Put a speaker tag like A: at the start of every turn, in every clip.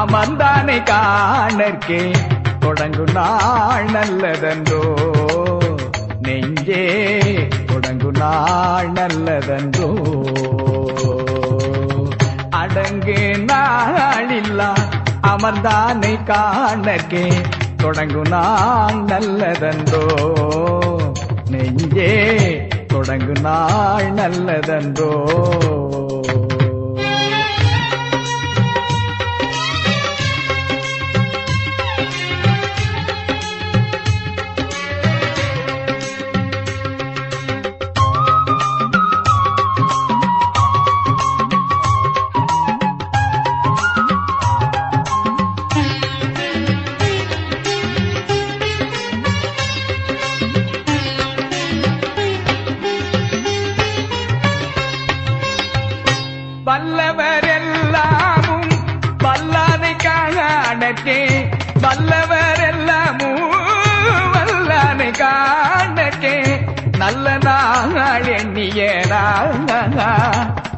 A: அமர்ந்தானை காணற்கே தொடங்கும் நாள் நல்லதன்றோ நெஞ்சே தொடங்கும் நாள் நல்லதன்றோ அடங்கு நாளில்லா அமர்ந்தானை காணற்கே தொடங்கும் நாள் நல்லதன்றோ நெஞ்சே தொடங்கும் நாள் நல்லதன்றோ வல்லவரெல்லாமும் வல்லானை காணற்கே வல்லவரெல்லாமும் வல்லானை காணற்கே நல்ல நாள் எண்ணிய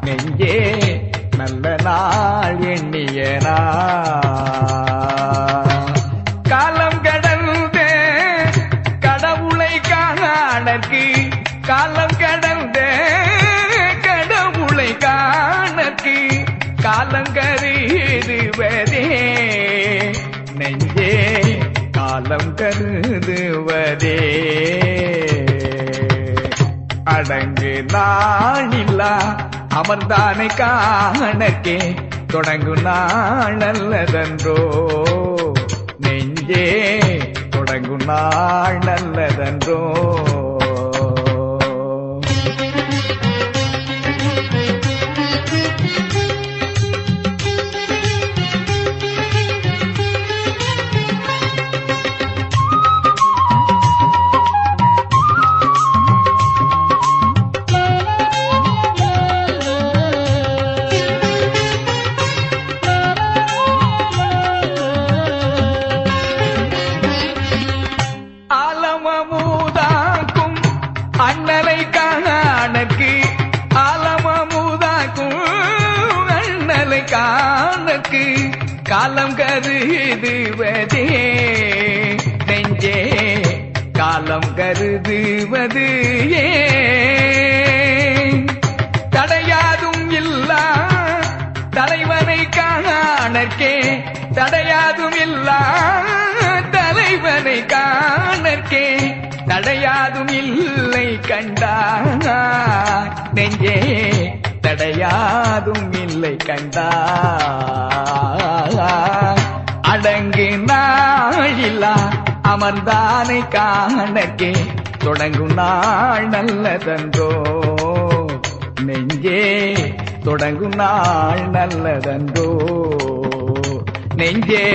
A: நெஞ்சே நல்ல நாள் எண்ணிய காலம் கடந்து கடவுளை காணற்கு காலம் கடந்து கடவுளை காணற்கு காலங்கருதுவதே நெஞ்சே காலம் கருதுவதே அடங்கு நாளில்லா அமர்ந்தானை காணற்கே தொடங்கும் நாள் நல்லதன்றோ நெஞ்சே தொடங்கும் நாள் நல்லதன்றோ அண்ணலை காணற்கு ஆலமமுதாக்கும் அண்ணலை காணற்கு காலம் கருதுவதே நெஞ்சே காலம் கருதுவது தடையாதும் இல்லா தலைவனை காணற்கே தடையாதும் இல்லா தலைவனை காணற்கே தடையாதும் இல்லை கண்டார் நெஞ்சே தடையாதும் இல்லை கண்டார் அடங்கு நாளில்லா அமர்ந்தானை காணற்கே தொடங்கும் நாள் நல்லதன்றோ நெஞ்சே தொடங்கும் நாள் நல்லதன்றோ நெஞ்சே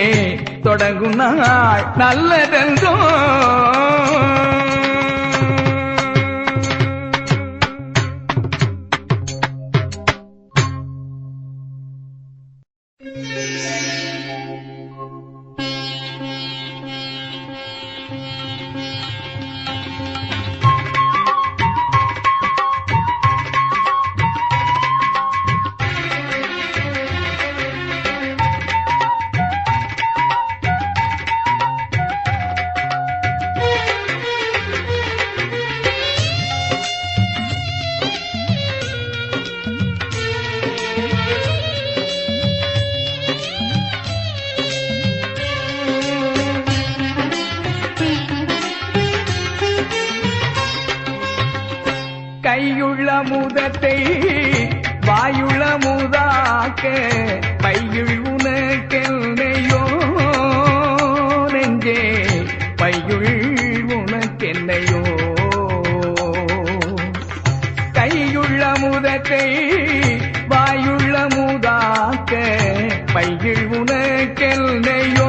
A: தொடங்கும் நாள் நல்லதன்றோ கையுள்ள முதத்தை வாயுள்ள முதாக்க பையுள் உனக்கென்னையோ நெஞ்சே பையுள் உனக்கென்னையோ கையுள்ள முதத்தை வாயுள்ள முதாக்க பையுள் உனக்கென்னையோ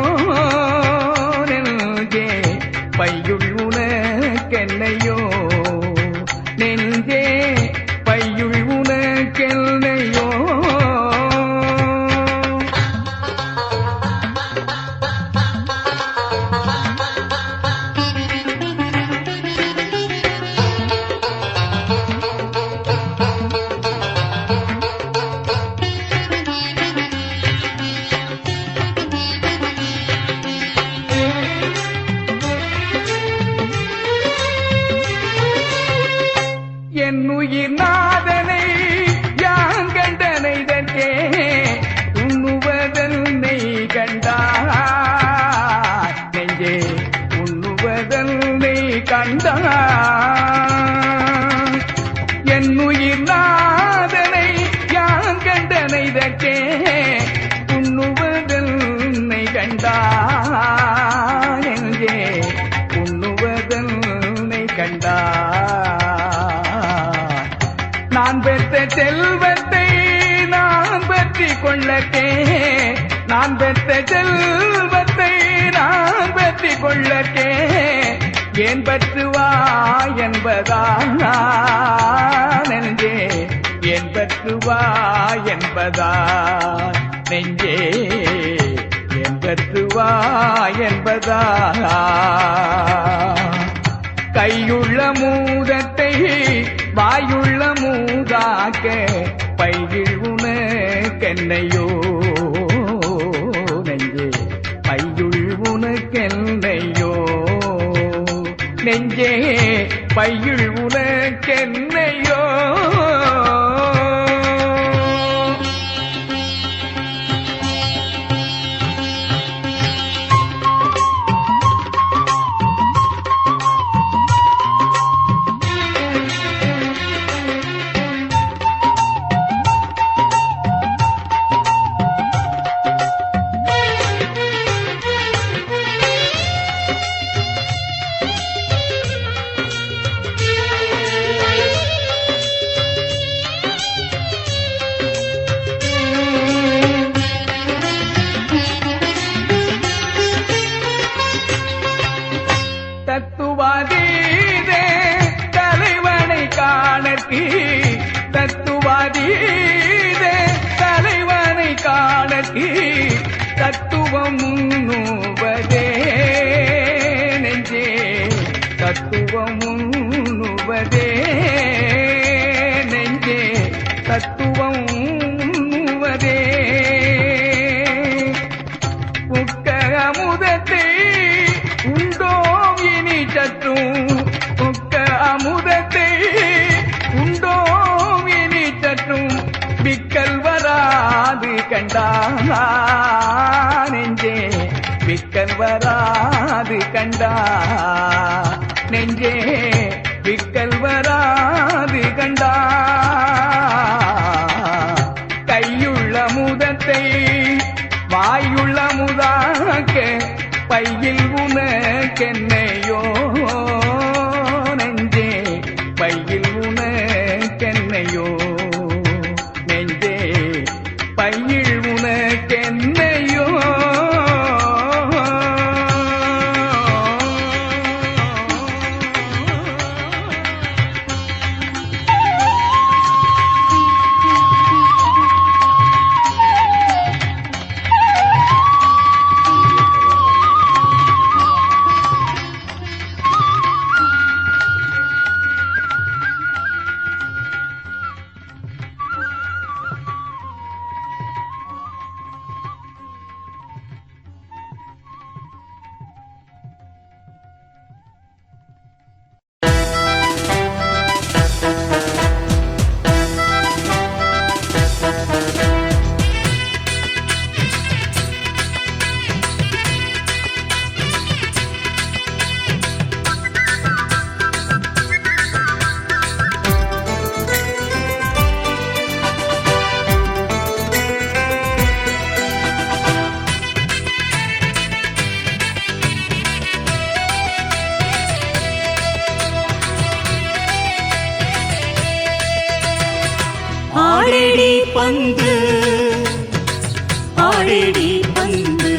A: நெஞ்சே பையுள் உனக்கென்னையோ நெஞ்சே பையுள் உனக்கென்னையோ செல்வத்தை நான் பற்றி கொள்ளக்கே, நான் பெற்ற செல்வத்தை நான் பற்றி கொள்ளக்கே, ஏன் பற்றுவா என்பதா நெஞ்சே, ஏன் பற்றுவா என்பதா நெஞ்சே, ஏன் பற்றுவா என்பதா. கையுள்ள மூதத்தை வாயுள்ள மூதாக்க, பையில் உனக்கென்னையோ நெஞ்சே, பையுள் உனக்கென்னையோ நெஞ்சே, பையுள் உனக்கென்னையோ. தத்துவாதீதே தலைவனை காணற்கு, தத்துவாதீதே தலைவனை காணற்கு, தத்துவம் உண்ணுவதே நெஞ்சே, தத்துவம் உண்ணுவதே நெஞ்சே, தத்துவம் உண்ணுவதே. உக்க அமுதத்தை உண்டோம் இனி சற்றும், உக்க அமுதத்தை உண்டோம் இனி சற்றும், விக்கல் வராது கண்டா நெஞ்சே, விக்கல் வராது கண்டா நெஞ்சே, விக்கல் வராது கண்டா. கையுள்ள முதத்தை வாயுள்ள முதாக்க, பையில் உனக்கென்னையோ நெஞ்சே, பையில் உனக்கென்னையோ நெஞ்சே, பையில் உனக்கென்னையோ.
B: ஆடேடி பந்து, ஆடேடி பந்து,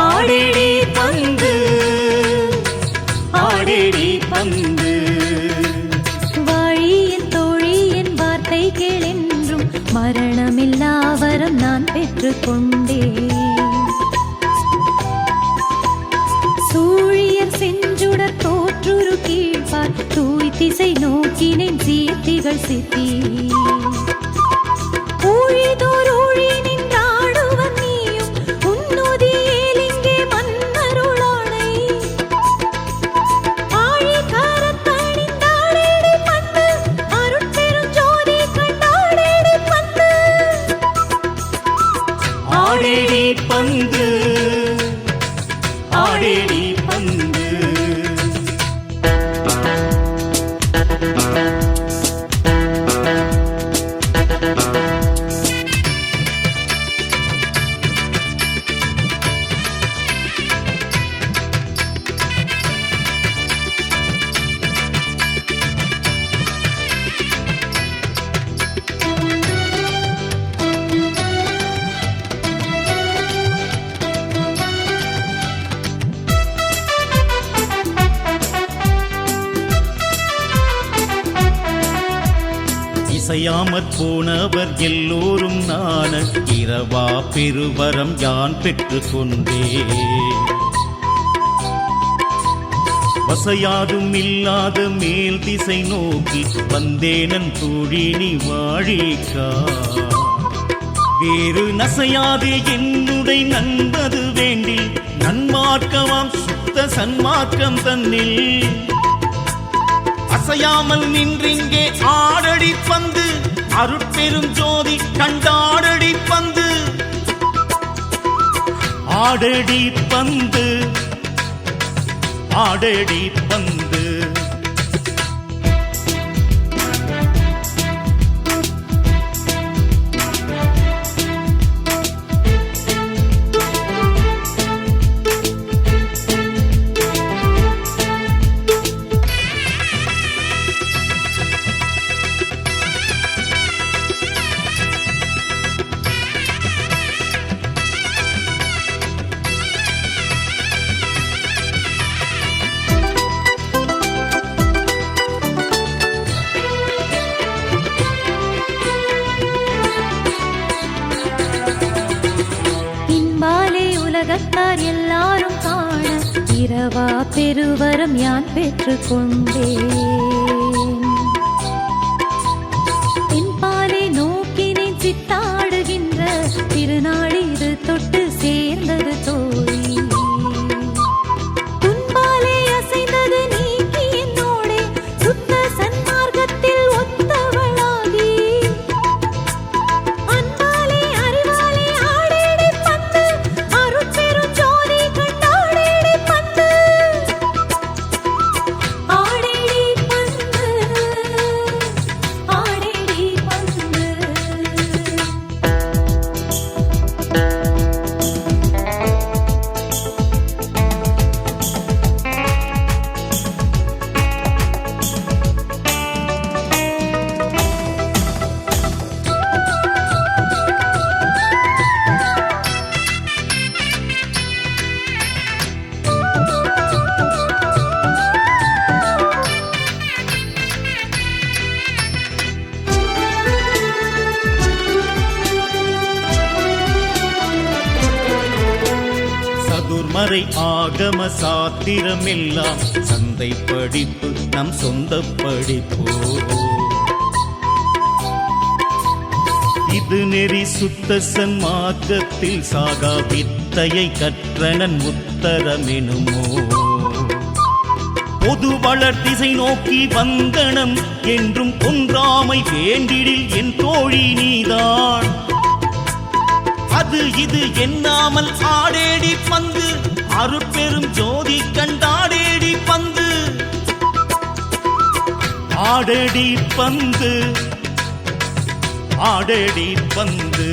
B: ஆடேடி பந்து, ஆடேடி பந்து. வாழியின் தோழியின் வார்த்தை கேளென்றும் மரணமில்லா வரம் நான் பெற்றுக்கொண்டேன். சூழியர் செஞ்சுடர் தோற்றுரு கீழ்பார், தூய் திசை நோக்கினேன் சீர்த்திகள் சித்தி. ஊழிதோர் ஊழி நின்றாடுவன் நீயும், உன்னுதியேல் இங்கே மன்னருளானை. ஆழி கரத்தணிந்தாடேடி பந்து, அருட்பெரும் ஜோதி கண்டாடேடி பந்து. ஆடேடி பந்து, ஆடேடி பந்து.
C: அசையாமற் போனவர் எல்லோரும் நாண இரவா பெருவரம் யான் பெற்று கொண்டே வசையாதும் இல்லாத மேல் திசை நோக்கி வந்தேனன் தோழினி வாழிக்கா வேறு நசையாதே என்னுடை நண்பது வேண்டி நன்மார்க்கமாம் சுத்த சன்மார்க்கம் தன்னில் அசையாமல் நின்றிங்கே ஆடடி பந்து அருட்பெரும் ஜோதி கண்டாடடி பந்து ஆடடி பந்து ஆடடி பந்து
B: உலகத்தார் எல்லாரும் காண இரவா பெருவரம் யான் பெற்று கொண்டேன் என் பாலை நோக்கினேன் சித்தாடுகின்ற திருநாடு இது தொட்டு சேர்ந்தது தோழி துன்பாலே அசைந்தது நீக்கி என்னோடே சுத்த சன்மார்க்கத்தில் ஒத்தவளாகி அன்பாலே அறிவாலே ஆடேடி பந்து அருட்பெரும் ஜோதி கண்டாடேடி பந்து ஆடேடி பந்து ஆடேடி பந்து
C: சதுர்மறை ஆகம சாத்திரமெல்லாம் சந்தை படிப்பு நம் சொந்த படிப்போ இது நெறி சுத்த சன்மார்க்கத்தில் சாகா வித்தையை கற்றனன் உத்தரமெனுமோ பொது வளர் திசை நோக்கி வந்தனம் என்றும் ஒன்றாமை வேண்டிடில் என் தோழி நீதான் அது இது எண்ணாமல் ஆடேடி பந்து அருட்பெரும் ஜோதி கண்டாடேடி பந்து ஆடேடி பந்து ஆடேடி பந்து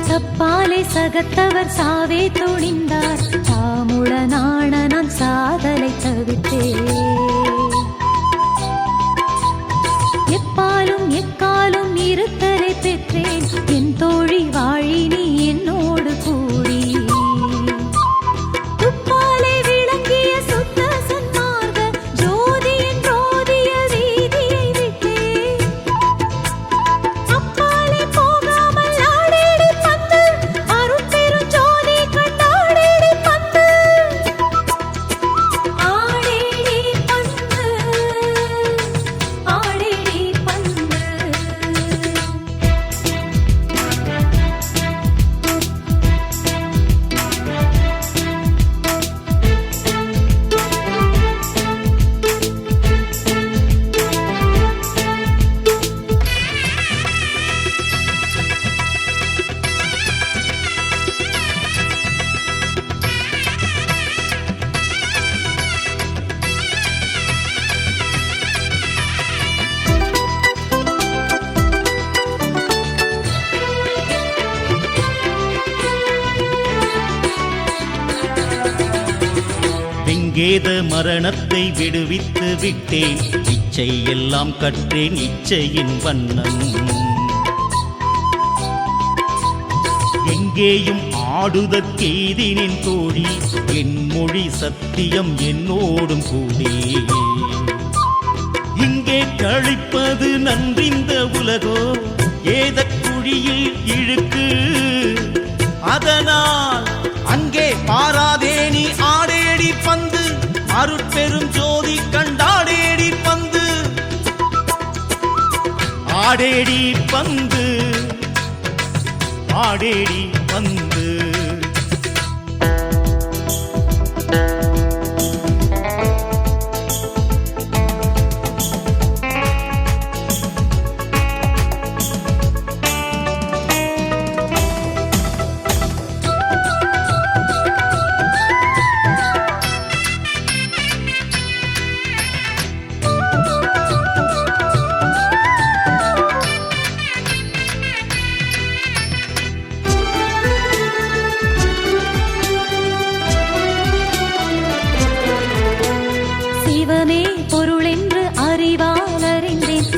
B: தப்பாலே சகத்தவர் சாவே துணிந்தார் தாமுடனான நான் சாதலை தவிர்த்தேன் எப்பாலும் எக்காலும் இருத்தலை பெற்றேன் என் தோழி வாழினி என்னோடு கூடி துப்பாலே விளங்கிய சுத்த சன்மார்க்க ஜோதியின் ஜோதிய வீதியை விட்டேன் அப்பாலே போகாமல் ஆடேடி பந்து அருட்பெரும் ஜோதி கண்டாடேடி பந்து ஆடேடி பந்து ஆடேடி பந்து
C: இங்கேத மரணத்தை விடுவித்து விட்டேன், இச்சை எல்லாம் கற்றேன் இச்சையின் வண்ணம். எங்கேயும் ஆடுதற்கெய்தினின் தோழி, என் மொழி சத்தியம் என்னோடும் கூடி. இங்கே கழிப்பது நன்றிந்த உலகோ, ஏதக் குழியில் இழுக்கு. அதனால் அங்கே பாராதே நீ ஆடேடி பந்து, அருட்பெரும் ஜோதி கண்டாடேடி பந்து. ஆடேடி பந்து, ஆடேடி பந்து.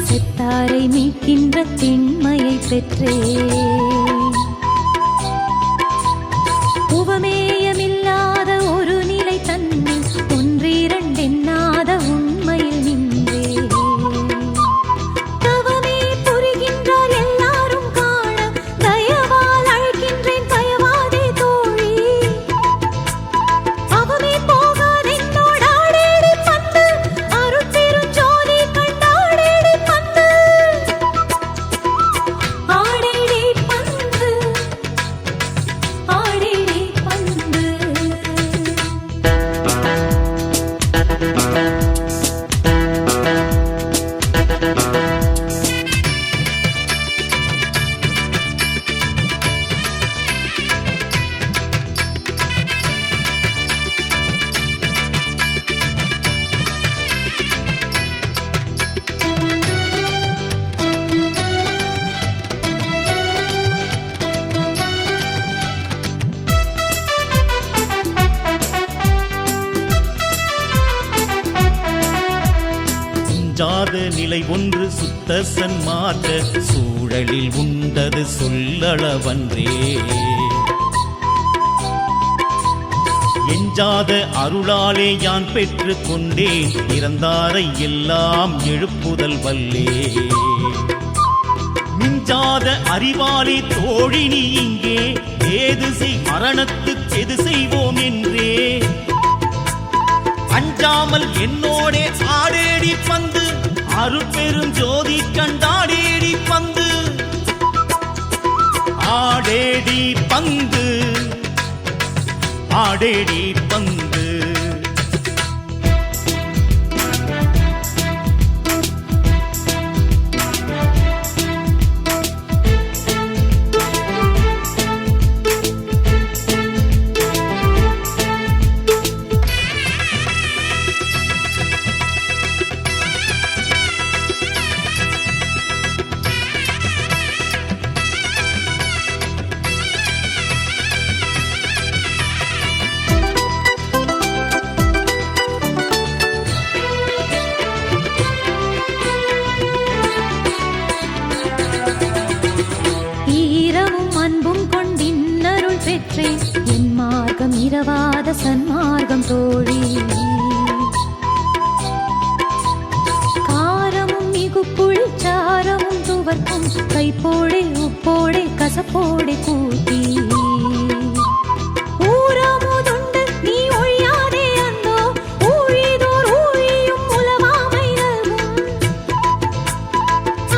B: செத்தாரை மீட்கின்ற திண்மையை பெற்றேன். உவமேயமில்லாத ஒரு நிலை தன்னில் ஒன்றிரண்டெண்ணாத உண்மையில் நின்றே. தவமே புரிகின்றார் எல்லாரும் காண, தயவால் அழைக்கின்றேன் தயவாதே தோழி. அவமே போகாதென்னோடு ஆடேடி பந்து, அருட்பெரும் ஜோதி கண்டாடேடி பந்து. ஆடேடி பந்து, ஆடேடி பந்து.
C: ஜாத நிலை ஒன்று சுத்த சன்மார்க்க சூழலில் உண்டது சொல்லளவன்றே. எஞ்சாத அருளாலே யான் பெற்று கொண்டேன், இறந்தாரை எல்லாம் எழுப்புதல் வல்லே. மிஞ்சாத அறிவாளி தோழினி இங்கே, ஏது செய் மரணத்துக்கு எது செய்வோம் என்றே. அஞ்சாமல் என்னோடே ஆடேடி பந்து, அருட்பெரும் ஜோதி கண்டாடேடி பந்து. ஆடேடி பந்து, ஆடேடி பந்து.
B: பெற்றேன் என் மார்க்கம் இரவாத சன்மார்க்கம் தோழி. காரமும் மிகு புளிச்சாரமும் துவர்க்கும், கைப்போடே உப்போடே கசப்போடே கூட்டி. ஊரமுதுண்டு நீ ஒழியாதே அந்தோ, ஊழிதோர் ஊழியும் உலவாமை நல்கும்.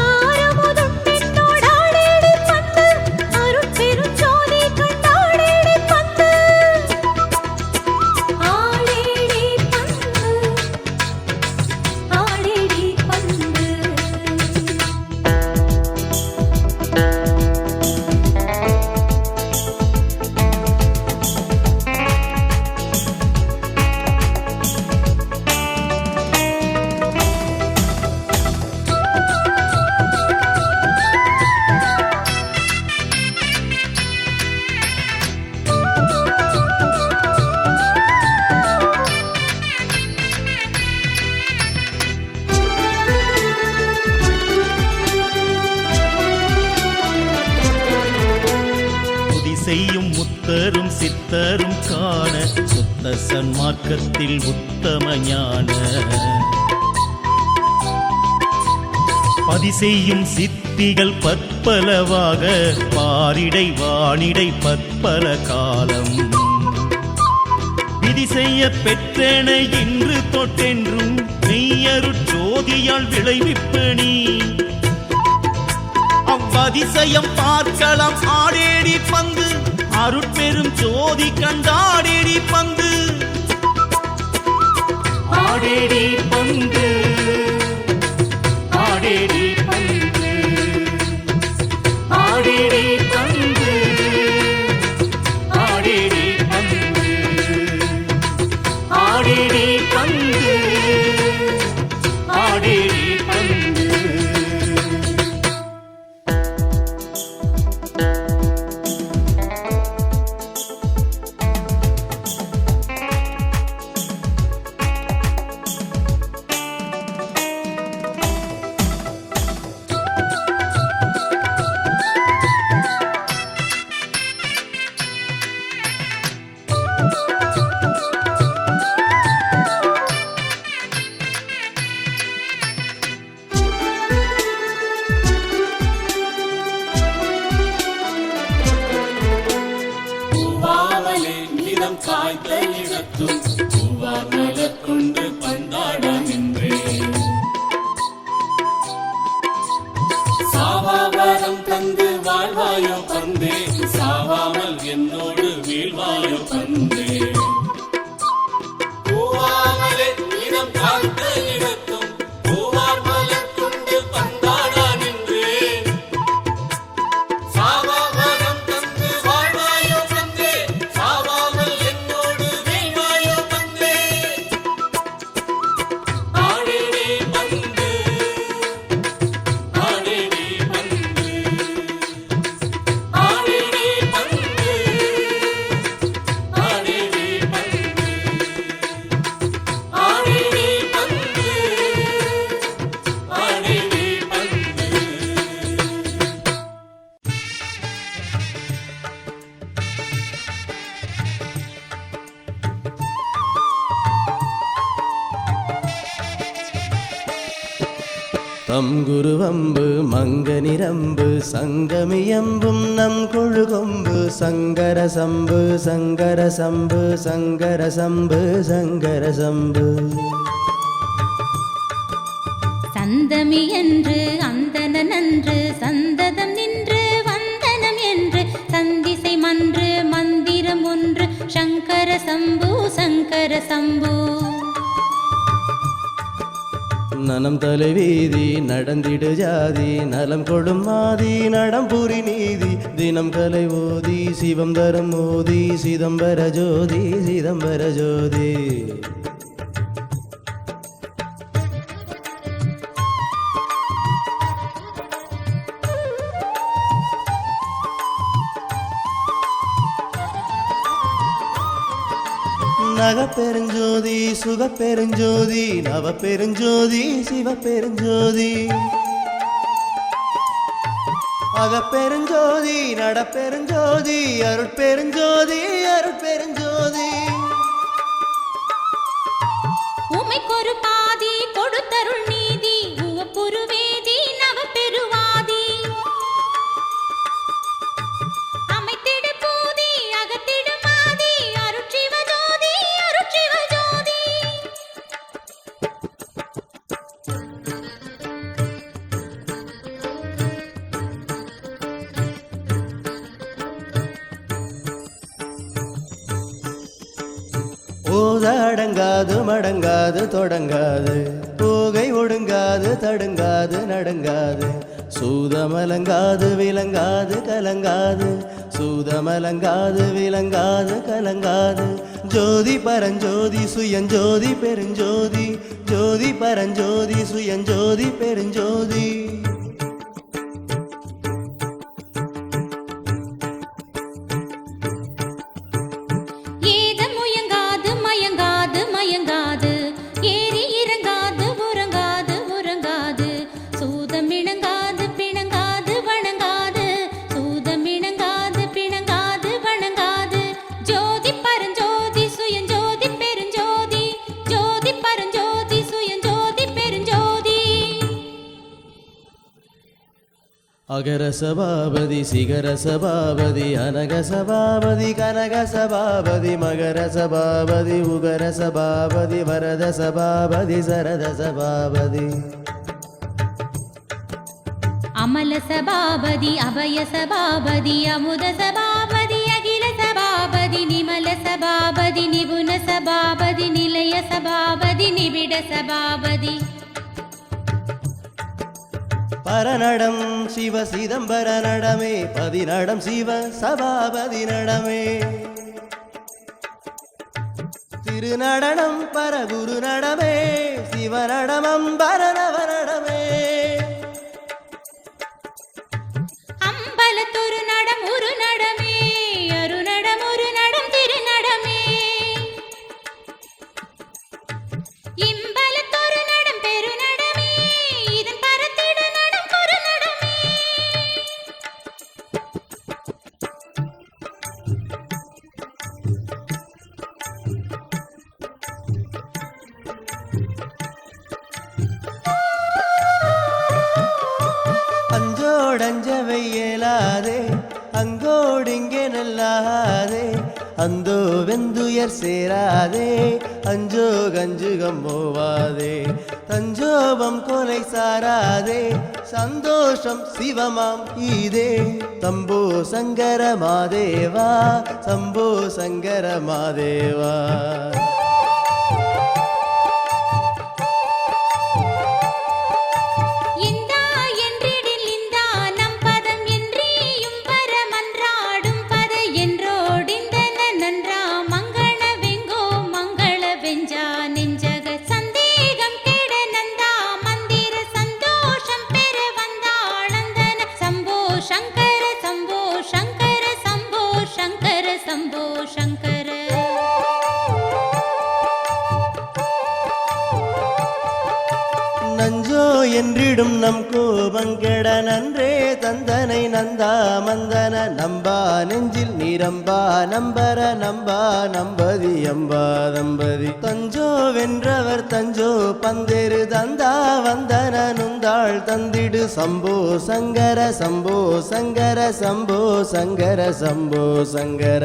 B: ஆரமுதுண்டென்னோடு ஆடேடி பந்து, அருட்பெரும் ஜோதி கண்டாடேடி பந்து. ஆடேடி பந்து, ஆடேடி பந்து.
C: புத்தரும் சித்தரும் காண சுத்த சன்மார்க்கத்தில் உத்தம ஞான பதி செய்யும் சித்திகள் பற்பலவாக பாரிடை வானிடை பற்பல காலம் விதி செய்ய பெற்றென இன்று தொட்டென்றும் மெய்யருட் ஜோதியால் விளைவிப்பணி அவ்வதிசயம் பார்க்கலாம் ஆடேடி பந்து அருட்பெரும் ஜோதி கண்டாடேடி பந்து ஆடேடி பந்து ஆடேடி பந்து ஆடேடி பந்து ஆடேடி பந்து ஆடேடி பந்து ஆடேடி பந்து
D: காய்த்த இடத்தும் பூவார் மலர் கொண்டு பந்தாட நின்றே சாவாவரம் தந்து வாழ்வாயோ பந்தே சாவாமல் என்னோடு வீழ்வாயோ பந்தே பூவாமலே இனம் காய்த்த இடத்தும் பூவார் மலர் கொண்டு பந்தாட நின்றே சாவாவரம் தந்து வாழ்வாயோ பந்தே சாவாமல் என்னோடு வீழ்வாயோ பந்தே ஆடேடி பந்து ஆடேடி பந்து ஆடேடி பந்து ஆடேடி பந்து ஆடேடி பந்து ஆடேடி பந்து
E: தம் குருவம்பு மங்கனிரம்பு சங்கமியம்பும் நம் கொழுகொம்பு சங்கர சம்பு சங்கர சம்பு சங்கர சம்பு சங்கர சம்பு
B: சந்தமி என்று அந்தணன் அன்று சந்ததம் நின்று வந்தனம் என்று சந்திசை மன்று மந்திரம் ஒன்று சங்கர சம்பு சங்கர சம்பு
E: நனம் தலைவீதி நடந்திடு ஜாதி நலம் கொடும் மாதி நடம்புரி நீதி தினம் கலை ஓதி சிவம் தரும் மோதி சிதம்பர ஜோதி சிதம்பர ஜோதி நகப்பெருஞ்சோதி சுகப்பெருஞ்சோதி நவப்பெருஞ்சோதி சிவப்பெருஞ்சோதி அகப்பெருஞ்சோதி நடப்பெருஞ்சோதி அருட்பெருஞ்சோதி அருட்பெருஞ்சோதி
B: உமைக்கொரு பாதி கொடுத்தருள் நீதி உவப்புருவேதி நவப்பெருவாதி அமைத்திடு பூதி அகத்திடு மாதி அருட்சிவ ஜோதி அருட்சிவ ஜோதி
E: ஓதடங்காது மடங்காது தொடங்காது போகை ஒடுங்காது தடுங்காது நடங்காது சூதமலங்காது விலங்காது கலங்காது சூதமலங்காது விலங்காது கலங்காது ஜோதி பரஞ்சோதி சுயஞ்சோதி பெருஞ்சோதி ஜோதி பரஞ்சோதி சுயஞ்சோதி பெருஞ்சோதி
B: ஏதம் முயங்காது மயங்காது மயங்காது ஏறி இறங்காது உறங்காது உறங்காது சூதம் இணங்காது பிணங்காது வணங்காது சூதம் இணங்காது பிணங்காது வணங்காது
E: அகர சபாபதி சிகர சபாபதி அனக சபாபதி கனக சபாபதி மகர சபாபதி உகர சபாபதி வரத சபாபதி சரத சபாபதி
B: அமல சபாபதி அபய சபாபதி அமுத சபாபதி அகில சபாபதி நிமல சபாபதி நிபுண சபாபதி நிலைய சபாபதி நிபிட சபாபதி
E: பரநடம் சிவ சிதம்பர நடமே பதிநடம் சிவ சபாபதி நடமே திருநடனம் பரகுரு நடமே சிவநடமம் பரநவநடமே
B: அம்பலத்தொரு நடம் ஒரு நடமே அருநடம் ஒரு நடம் திருநடமே இம்பலத்தொரு நடம் பெருநடமே இதன் பரத்திட நடம் ஒரு நடமே
E: அஞ்சோடஞ்சவை இயலாதே அங்கோடிங்கே நல்லாதே அந்தோ வெந்துயர் சேராதே அஞ்சோ கஞ்சுகம் போவாதே தஞ்சோபம் கொலை சாராதே சந்தோஷம் சிவமாம் ஈதே தம்போ சங்கர மாதேவா சம்போ சங்கர மாதேவா
B: இந்தா என்றிடில் இந்தா நம் பதம் என்றியும் பரமன்றாடும் பத என்றோடிந்தன நன்றா மங்கள வெங்கோ மங்கள வெஞ்சா நெஞ்சக சந்தேகம் கெட நந்தா மந்திர சந்தோஷம் பெற வந்தாளந்தன சம்போ சங்கர சம்போ சங்கர சம்போ சங்கர சம்போ சங்கர
E: நஞ்சோ என்றிடும் நம் கோபங்கெட நன்றே தந்தனை நந்தா மந்தன நம்பா நெஞ்சில் நிரம்பா நம்பர நம்பா நம்பதி அம்பா தம்பதி தஞ்சோ வென்றவர் தஞ்சோ பந்தெரு தந்தா வந்தன நுந்தாள் தந்திடு சம்போ சங்கர சம்போ சங்கர சம்போ சங்கர சம்போ சங்கர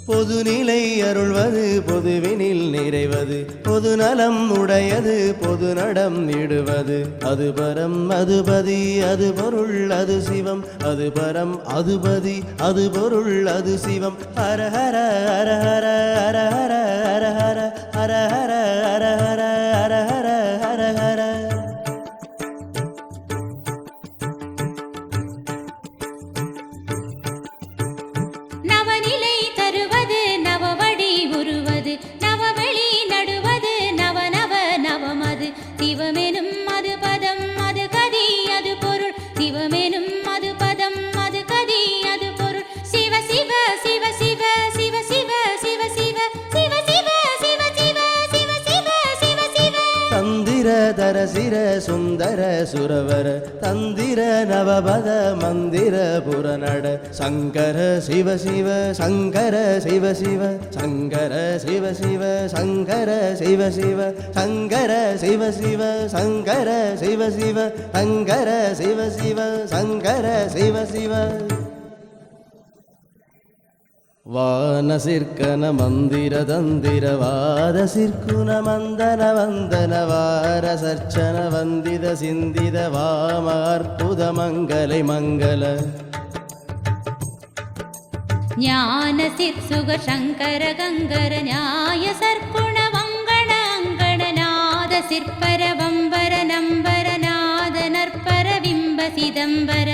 E: பொதுநிலை அருள்வது பொதுவினில் நிறைவது பொது நலம் உடையது பொது நடம் இடுவது அது பரம் அதுபதி அது பொருள் அது சிவம் அது பரம் அதுபதி அது பொருள் அது சிவம் ஹர ஹர ஹர ஹர ஹர ஹர ஹர ஹர ஹர ஹர ஹர ஹர ஹர ஹர ஹர ஹர
B: நவநிலை தருவது நவவடி உருவது நவவெளி நடுவது நவ நவ நவமது சிவமெனும் அது பதம் அது கதி அது பொருள் சிவமெனும் அது பதம் அது கதி அது பொருள் சிவ சிவ சிவ சிவ சிவ சிவ சிவ சிவ சிவ சிவ சிவ சிவ சிவ சிவ சிவ சிவ
E: தந்திர தரசிர சுந்தர சுரவர தந்திர நவபத மந்திர புறநட சங்கர சிவ சிவ சங்கர சிவ சிவ சங்கர சிவ சிவ சங்கர சிவ சிவ சங்கர சிவ சிவ சங்கர சிவ சிவ சங்கர சிவ சிவ சங்கர சிவ சிவ வானசிற்கன மந்திர தந்திர வாத சிற்குன மந்தன வந்தன வார சர்ச்சன வந்தித சிந்தித வாம அற்புத மங்கலை மங்கள
B: ஞான சிற்சுக சங்கர கங்கர ஞாய சர்க்குண வங்கண அங்கண நாத சிற்பர வம்பர நம்பர நாத நற்பர விம்ப சிதம்பர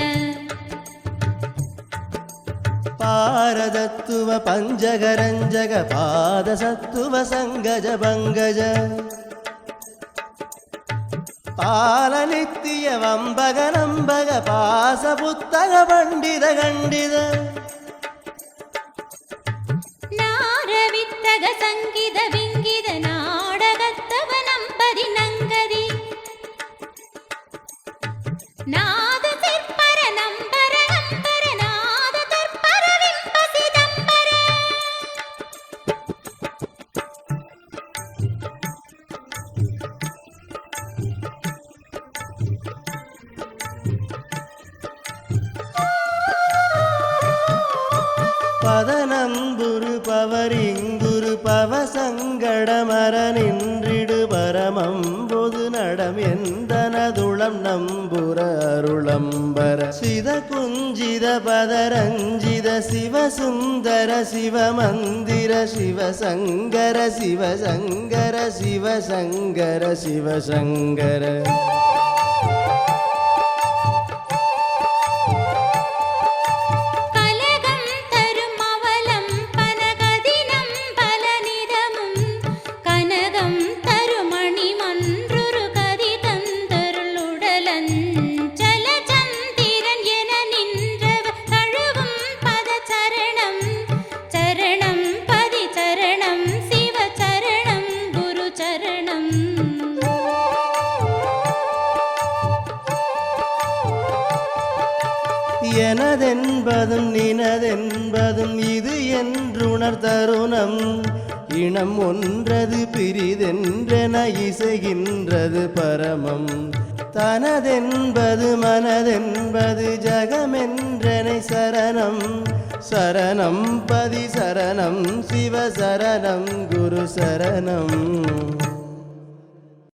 E: பாரதத்துவ பஞ்சகரஞ்சக பாத சத்துவ சங்கஜ பங்கஜ பாலநித்திய வம்பக நம்பக பாச புத்தக பண்டித கண்டித
B: நாரவித்தக சங்கித விங்கித நாடகத்தவ நம்பதி நங்கதி நாத
E: பதனம்புரு பவரிங்குரு பவசங்கடமர நின்றிடு பரமம் பொது நடம் எந்தனதுளம் நம்புர அருளம்பர சித குஞ்சித பதரஞ்சித சிவசுந்தர சிவமந்திர சிவசங்கர சிவசங்கர சிவசங்கர சிவசங்கர
B: கலகம் தரும் அவலம் பனகதினம் பலநிதமும் கனகம் தருமணி மன்றொரு கதி தந்தருளுடலஞ்சல சந்திரன் என நின்றவர் தழுவும் பத சரணம் சரணம் பதி சரணம் சிவ சரணம் குரு சரணம்
E: எனதென்பதும் நினதென்பதும் இது என்றுணர் தருணம் இனம் ஒன்றது பிரிதென்றென இசைகின்றது பரமம் தனதென்பது மனதென்பது ஜகமென்றனை சரணம் சரணம் பதி சரணம் சிவ சரணம் குரு சரணம்